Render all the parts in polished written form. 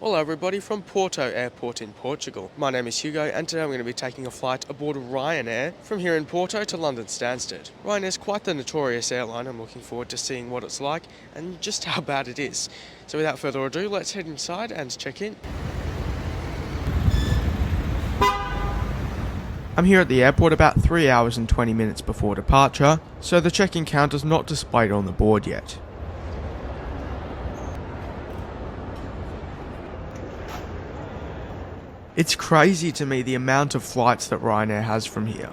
Hello everybody from Porto Airport in Portugal. My name is Hugo and today I'm going to be taking a flight aboard Ryanair from here in Porto to London Stansted. Ryanair is quite the notorious airline. I'm looking forward to seeing what it's like and just how bad it is. So without further ado, let's head inside and check in. I'm here at the airport about 3 hours and 20 minutes before departure, so the check-in count is not displayed on the board yet. It's crazy to me the amount of flights that Ryanair has from here.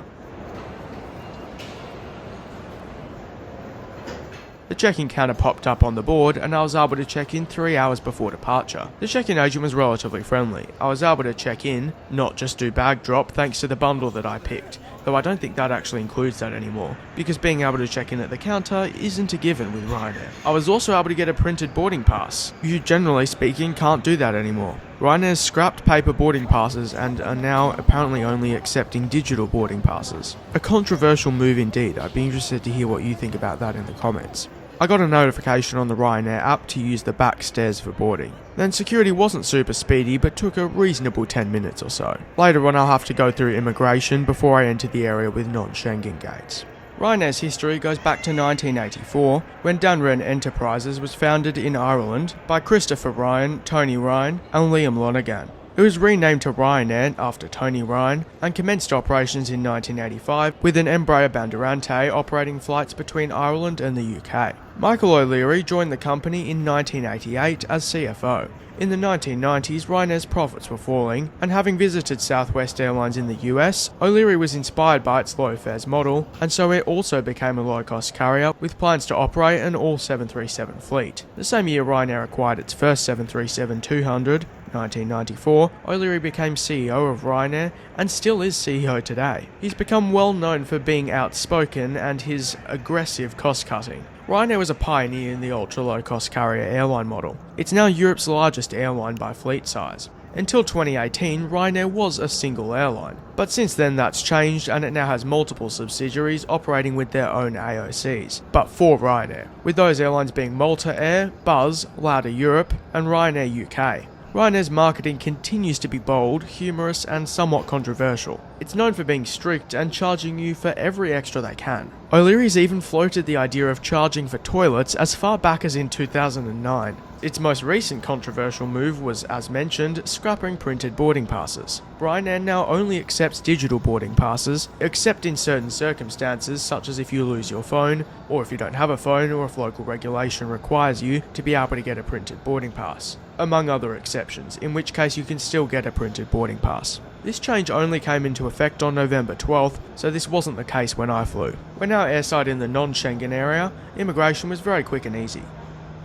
The check-in counter popped up on the board and I was able to check in 3 hours before departure. The check-in agent was relatively friendly. I was able to check in, not just do bag drop, thanks to the bundle that I picked. Though I don't think that actually includes that anymore, because being able to check in at the counter isn't a given with Ryanair. I was also able to get a printed boarding pass. You, generally speaking, can't do that anymore. Ryanair's scrapped paper boarding passes and are now apparently only accepting digital boarding passes. A controversial move indeed. I'd be interested to hear what you think about that in the comments. I got a notification on the Ryanair app to use the back stairs for boarding. Then security wasn't super speedy but took a reasonable 10 minutes or so. Later on I'll have to go through immigration before I enter the area with non-Schengen gates. Ryanair's history goes back to 1984, when Dunren Enterprises was founded in Ireland by Christopher Ryan, Tony Ryan and Liam Lonergan. It was renamed to Ryanair after Tony Ryan and commenced operations in 1985 with an Embraer Bandeirante operating flights between Ireland and the UK. Michael O'Leary joined the company in 1988 as CFO. In the 1990s, Ryanair's profits were falling, and having visited Southwest Airlines in the US, O'Leary was inspired by its low fares model, and so it also became a low-cost carrier with plans to operate an all 737 fleet. The same year Ryanair acquired its first 737-200, 1994, O'Leary became CEO of Ryanair and still is CEO today. He's become well known for being outspoken and his aggressive cost-cutting. Ryanair was a pioneer in the ultra-low-cost carrier airline model. It's now Europe's largest airline by fleet size. Until 2018, Ryanair was a single airline, but since then that's changed and it now has multiple subsidiaries operating with their own AOCs, but for Ryanair, with those airlines being Malta Air, Buzz, Lauda Europe and Ryanair UK. Ryanair's marketing continues to be bold, humorous and somewhat controversial. It's known for being strict and charging you for every extra they can. O'Leary's even floated the idea of charging for toilets as far back as in 2009. Its most recent controversial move was, as mentioned, scrapping printed boarding passes. Ryanair now only accepts digital boarding passes, except in certain circumstances such as if you lose your phone, or if you don't have a phone, or if local regulation requires you to be able to get a printed boarding pass, among other exceptions, in which case you can still get a printed boarding pass. This change only came into effect on November 12th, so this wasn't the case when I flew. We're now airside in the non-Schengen area. Immigration was very quick and easy.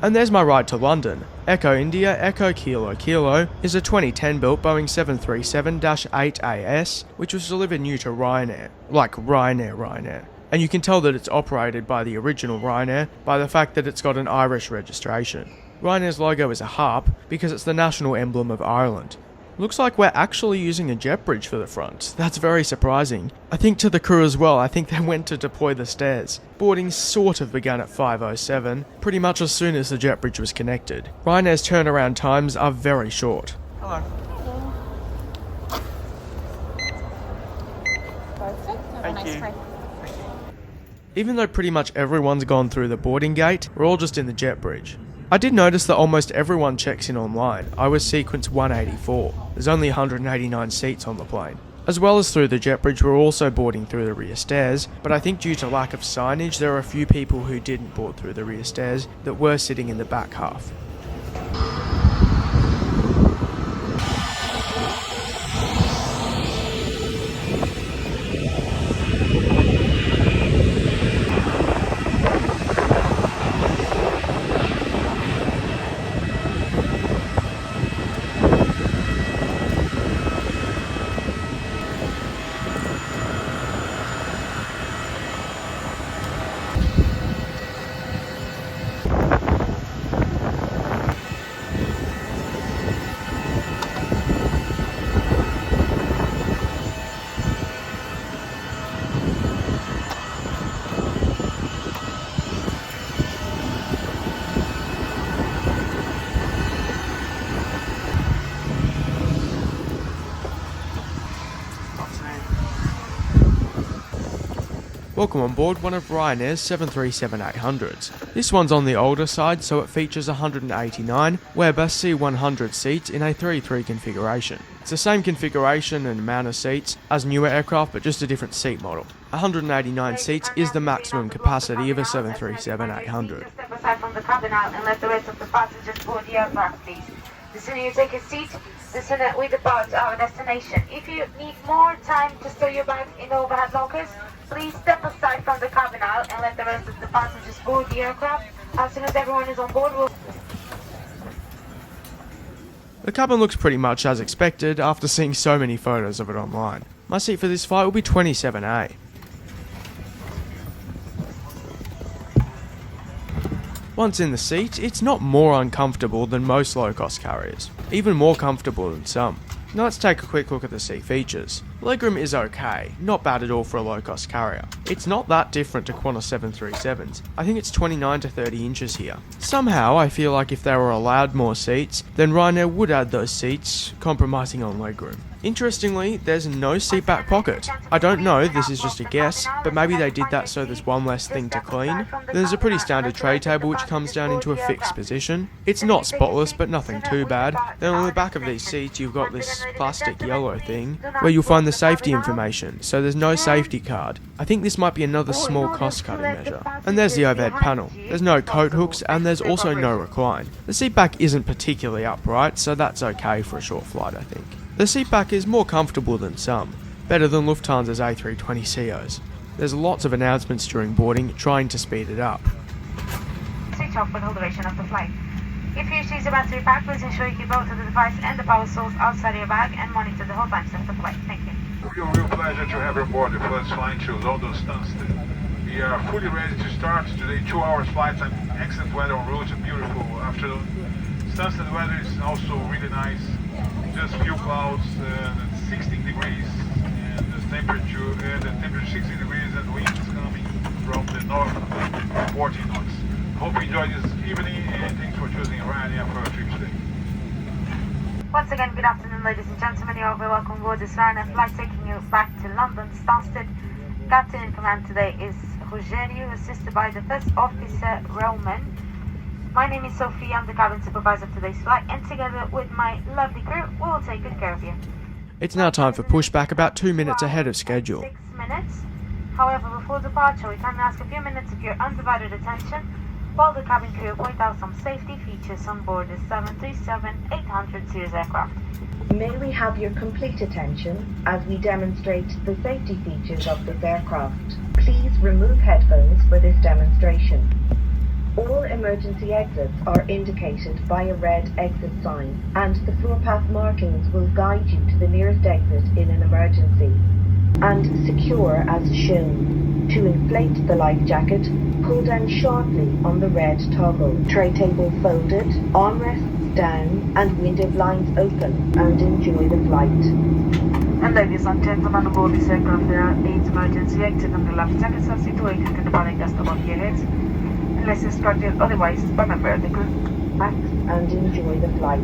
And there's my ride to London. Echo India Echo Kilo Kilo is a 2010 built Boeing 737-8AS, which was delivered new to Ryanair, like Ryanair. And you can tell that it's operated by the original Ryanair by the fact that it's got an Irish registration. Ryanair's logo is a harp because it's the national emblem of Ireland. Looks like we're actually using a jet bridge for the front. That's very surprising. I think to the crew as well, I think they went to deploy the stairs. Boarding sort of began at 5:07, pretty much as soon as the jet bridge was connected. Ryanair's turnaround times are very short. Hello. Perfect. Have a nice flight. Even though pretty much everyone's gone through the boarding gate, we're all just in the jet bridge. I did notice that almost everyone checks in online. I was sequence 184. There's only 189 seats on the plane. As well as through the jet bridge, we're also boarding through the rear stairs, but I think due to lack of signage, there are a few people who didn't board through the rear stairs that were sitting in the back half. Welcome on board one of Ryanair's 737-800s. This one's on the older side, so it features 189 Weber C100 seats in a 3-3 configuration. It's the same configuration and amount of seats as newer aircraft, but just a different seat model. 189 seats is the maximum capacity of a 737-800. Step aside from the cabin out and let the rest of the passengers board the aircraft, please. The sooner you take a seat, the sooner we depart our destination. If you need more time to store your bags in the overhead lockers, please step aside from the cabin aisle and let the rest of the passengers board the aircraft. As soon as everyone is on board, we'll... The cabin looks pretty much as expected after seeing so many photos of it online. My seat for this flight will be 27A. Once in the seat, it's not more uncomfortable than most low-cost carriers, even more comfortable than some. Now let's take a quick look at the seat features. Legroom is okay, not bad at all for a low-cost carrier. It's not that different to Qantas 737s. I think it's 29 to 30 inches here. Somehow I feel like if they were allowed more seats, then Ryanair would add those seats, compromising on legroom. Interestingly, there's no seat back pocket. I don't know, this is just a guess, but maybe they did that so there's one less thing to clean. There's a pretty standard tray table which comes down into a fixed position. It's not spotless, but nothing too bad. Then on the back of these seats you've got this plastic yellow thing where you'll find the safety information, so there's no safety card. I think this might be another small cost cutting measure. And there's the overhead panel. There's no coat hooks and there's also no recline. The seat back isn't particularly upright, so that's okay for a short flight, I think. The seat back is more comfortable than some, better than Lufthansa's A320ceos. There's lots of announcements during boarding trying to speed it up. Switch off for the whole duration of the flight. If you choose a battery pack, please ensure you keep both of the device and the power source outside your bag and monitor the whole time of the flight. Thank you. It's a real pleasure to have you aboard the first flight to London Stansted. We are fully ready to start today. 2 hours flight and excellent weather en route. A beautiful afternoon. Stansted weather is also really nice. Just few clouds, 16 degrees, and the temperature 16 degrees, and winds coming from the north, 14 knots. Hope you enjoy this evening, and thanks for choosing Ryanair for a trip today. Once again, good afternoon, ladies and gentlemen. You are very welcome aboard this Ryanair flight taking you back to London Stansted. Captain in command today is Rogério, assisted by the first officer Roman. My name is Sophie, I'm the cabin supervisor of today's flight, and together with my lovely crew, we will take good care of you. It's now time for pushback, about 2 minutes ahead of schedule. 6 minutes. However, before departure, we kindly ask a few minutes of your undivided attention while the cabin crew point out some safety features on board the 737-800 series aircraft. May we have your complete attention as we demonstrate the safety features of this aircraft. Please remove headphones for this demonstration. All emergency exits are indicated by a red exit sign, and the floor path markings will guide you to the nearest exit in an emergency. And secure as shown. To inflate the life jacket, pull down sharply on the red toggle. Tray table folded, armrests down, and window blinds open, and enjoy the flight. And ladies and gentlemen, aboard this aircraft there are 8 emergency exits, and the life jackets are situated in the panic just above your heads. Unless instructed otherwise by member of the crew. Relax and enjoy the flight.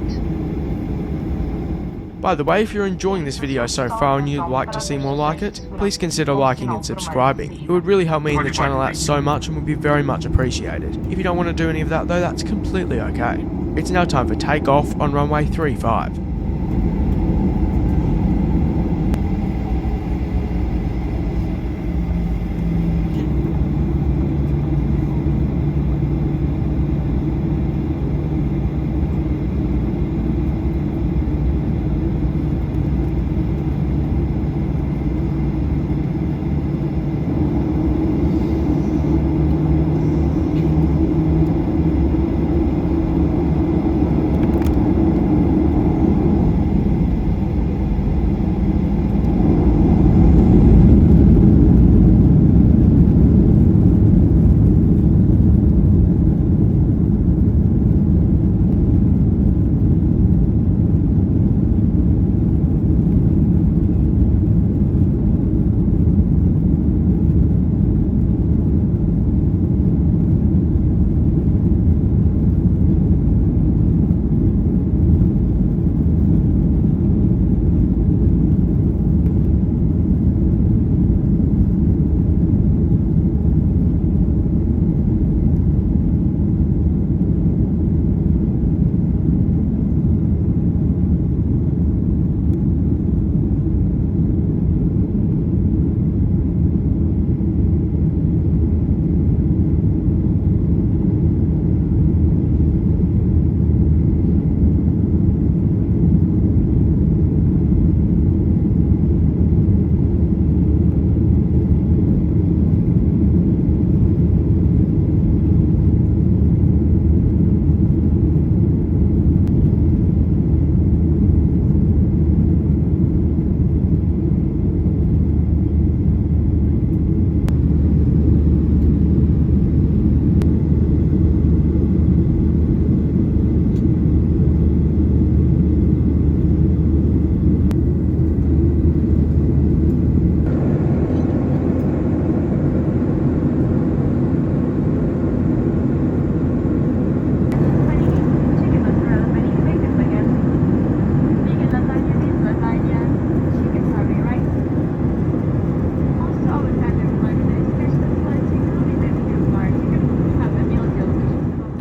By the way, if you're enjoying this video so far and you'd like to see more like it, please consider liking and subscribing. It would really help me and the channel out so much and would be very much appreciated. If you don't want to do any of that though, that's completely okay. It's now time for takeoff on runway 35.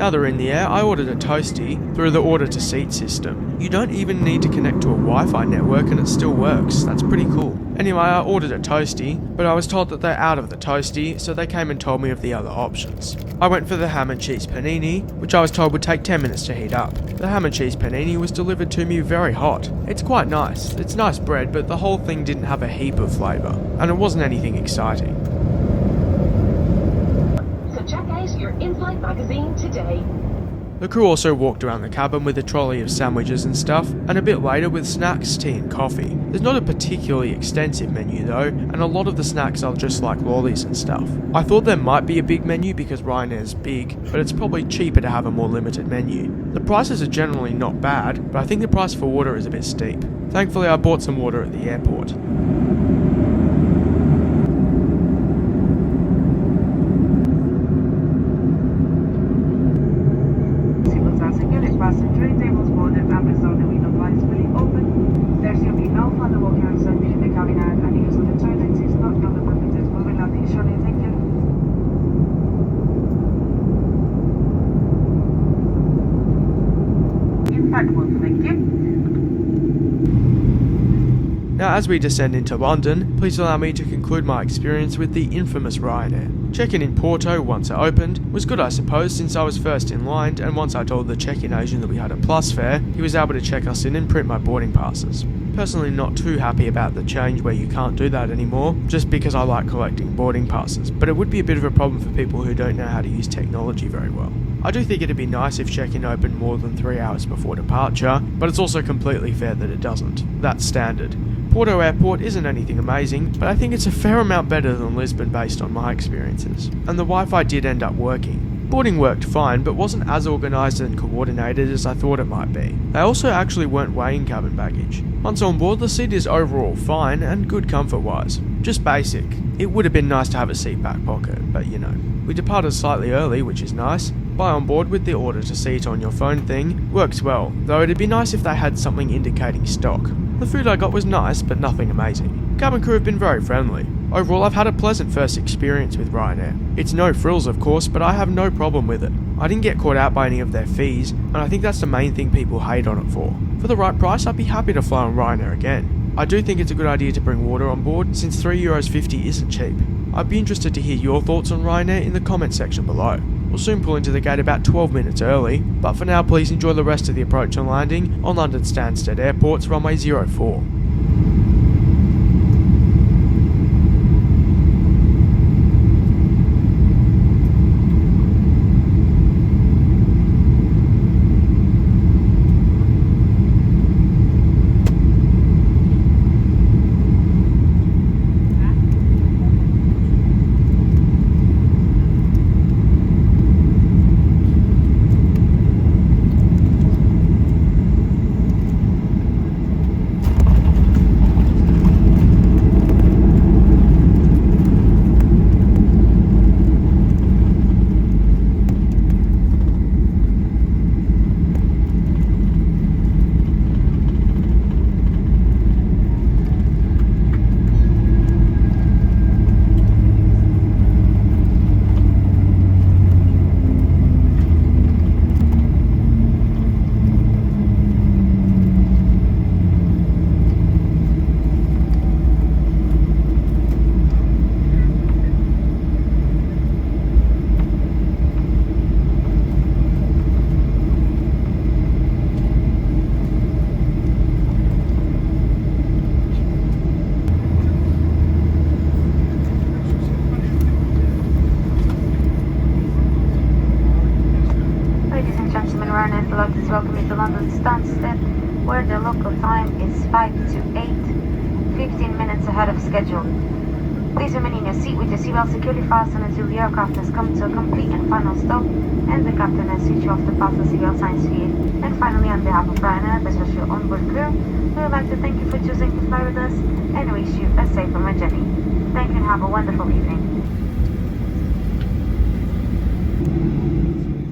Now they're in the air, I ordered a toasty through the order to seat system. You don't even need to connect to a Wi-Fi network and it still works. That's pretty cool. Anyway, I ordered a toasty, but I was told that they're out of the toasty, so they came and told me of the other options. I went for the ham and cheese panini, which I was told would take 10 minutes to heat up. The ham and cheese panini was delivered to me very hot. It's quite nice. It's nice bread, but the whole thing didn't have a heap of flavour, and it wasn't anything exciting. So check out your in-flight magazine today. The crew also walked around the cabin with a trolley of sandwiches and stuff, and a bit later with snacks, tea and coffee. There's not a particularly extensive menu though, and a lot of the snacks are just like lollies and stuff. I thought there might be a big menu because Ryanair's big, but it's probably cheaper to have a more limited menu. The prices are generally not bad, but I think the price for water is a bit steep. Thankfully I bought some water at the airport. Now as we descend into London, please allow me to conclude my experience with the infamous Ryanair. Check-in in Porto, once it opened, was good I suppose since I was first in line, and once I told the check-in agent that we had a plus fare, he was able to check us in and print my boarding passes. Personally not too happy about the change where you can't do that anymore, just because I like collecting boarding passes, but it would be a bit of a problem for people who don't know how to use technology very well. I do think it'd be nice if check-in opened more than 3 hours before departure, but it's also completely fair that it doesn't. That's standard. Porto Airport isn't anything amazing, but I think it's a fair amount better than Lisbon based on my experiences. And the Wi-Fi did end up working. Boarding worked fine, but wasn't as organised and coordinated as I thought it might be. They also actually weren't weighing cabin baggage. Once on board, the seat is overall fine and good comfort-wise. Just basic. It would have been nice to have a seat back pocket, but you know. We departed slightly early, which is nice. Buy on board with the order to seat on your phone thing works well, though it'd be nice if they had something indicating stock. The food I got was nice, but nothing amazing. Cabin crew have been very friendly. Overall, I've had a pleasant first experience with Ryanair. It's no frills of course, but I have no problem with it. I didn't get caught out by any of their fees, and I think that's the main thing people hate on it for. For the right price, I'd be happy to fly on Ryanair again. I do think it's a good idea to bring water on board, since €3.50 isn't cheap. I'd be interested to hear your thoughts on Ryanair in the comment section below. We'll soon pull into the gate about 12 minutes early, but for now please enjoy the rest of the approach and landing on London Stansted Airport's runway 04. Welcome you to London Stansted, where the local time is 5 to 8, 15 minutes ahead of schedule. Please remain in your seat with your seatbelt securely fastened until the aircraft has come to a complete and final stop and the captain has switched off the fasten seatbelt signs for you. And finally, on behalf of Ryanair, the special onboard crew, we would like to thank you for choosing to fly with us and wish you a safe journey. Thank you and have a wonderful evening.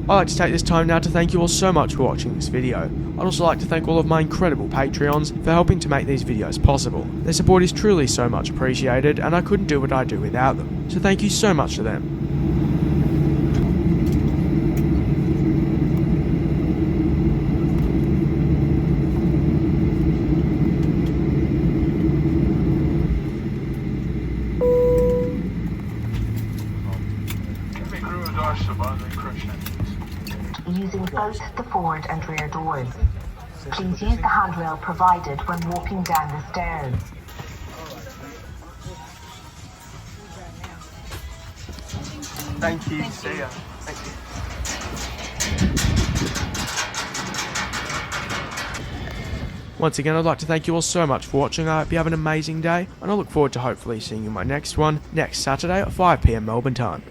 I'd like to take this time now to thank you all so much for watching this video. I'd also like to thank all of my incredible Patreons for helping to make these videos possible. Their support is truly so much appreciated, and I couldn't do what I do without them. So thank you so much to them. both the forward and rear doors. Please use the handrail provided when walking down the stairs. Thank you. See ya. Thank you. Once again, I'd like to thank you all so much for watching. I hope you have an amazing day, and I look forward to hopefully seeing you in my next one next Saturday at 5 PM Melbourne time.